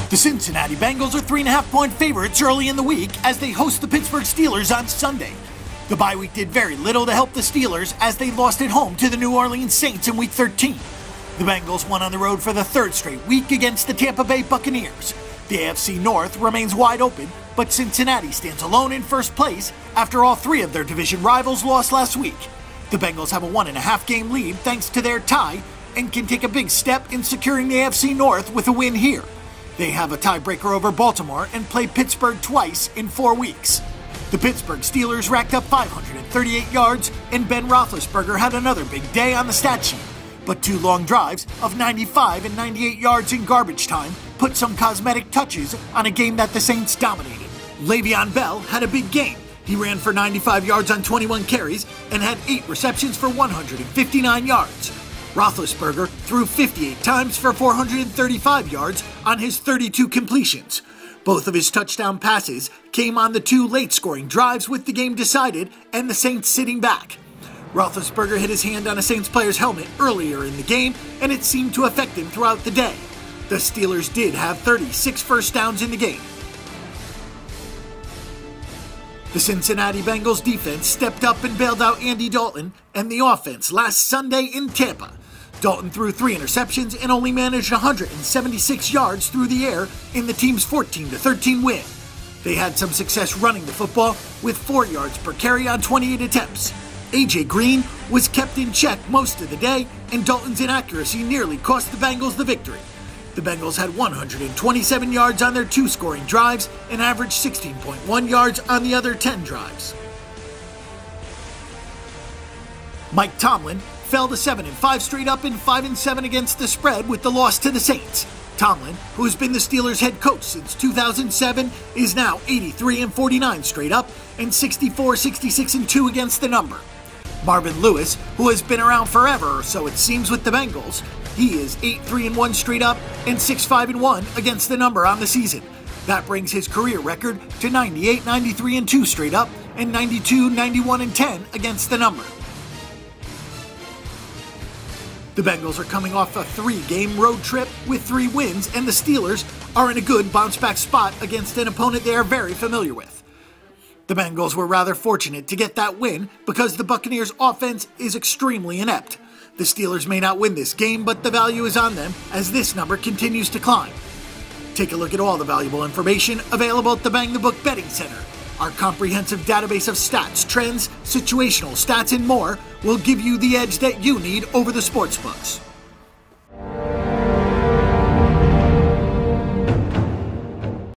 The Cincinnati Bengals are 3.5-point favorites early in the week as they host the Pittsburgh Steelers on Sunday. The bye week did very little to help the Steelers as they lost at home to the New Orleans Saints in Week 13. The Bengals won on the road for the third straight week against the Tampa Bay Buccaneers. The AFC North remains wide open, but Cincinnati stands alone in first place after all three of their division rivals lost last week. The Bengals have a 1.5-game lead thanks to their tie and can take a big step in securing the AFC North with a win here. They have a tiebreaker over Baltimore and play Pittsburgh twice in 4 weeks. The Pittsburgh Steelers racked up 538 yards, and Ben Roethlisberger had another big day on the stat sheet. But 2 long drives of 95 and 98 yards in garbage time put some cosmetic touches on a game that the Saints dominated. Le'Veon Bell had a big game. He ran for 95 yards on 21 carries and had 8 receptions for 159 yards. Roethlisberger threw 58 times for 435 yards on his 32 completions. Both of his touchdown passes came on the 2 late-scoring drives with the game decided and the Saints sitting back. Roethlisberger hit his hand on a Saints player's helmet earlier in the game, and it seemed to affect him throughout the day. The Steelers did have 36 first downs in the game. The Cincinnati Bengals defense stepped up and bailed out Andy Dalton and the offense last Sunday in Tampa. Dalton threw 3 interceptions and only managed 176 yards through the air in the team's 14-13 win. They had some success running the football with 4 yards per carry on 28 attempts. A.J. Green was kept in check most of the day, and Dalton's inaccuracy nearly cost the Bengals the victory. The Bengals had 127 yards on their 2 scoring drives and averaged 16.1 yards on the other 10 drives. Mike Tomlin fell to 7-5 straight up and 5-7 against the spread with the loss to the Saints. Tomlin, who has been the Steelers' head coach since 2007, is now 83-49 straight up and 64-66-2 against the number. Marvin Lewis, who has been around forever or so it seems with the Bengals, he is 8-3-1 straight up and 6-5-1 against the number on the season. That brings his career record to 98-93-2 straight up and 92-91-10 against the number. The Bengals are coming off a 3-game road trip with 3 wins, and the Steelers are in a good bounce-back spot against an opponent they are very familiar with. The Bengals were rather fortunate to get that win because the Buccaneers' offense is extremely inept. The Steelers may not win this game, but the value is on them as this number continues to climb. Take a look at all the valuable information available at the Bang the Book Betting Center. Our comprehensive database of stats, trends, situational stats, and more will give you the edge that you need over the sportsbooks.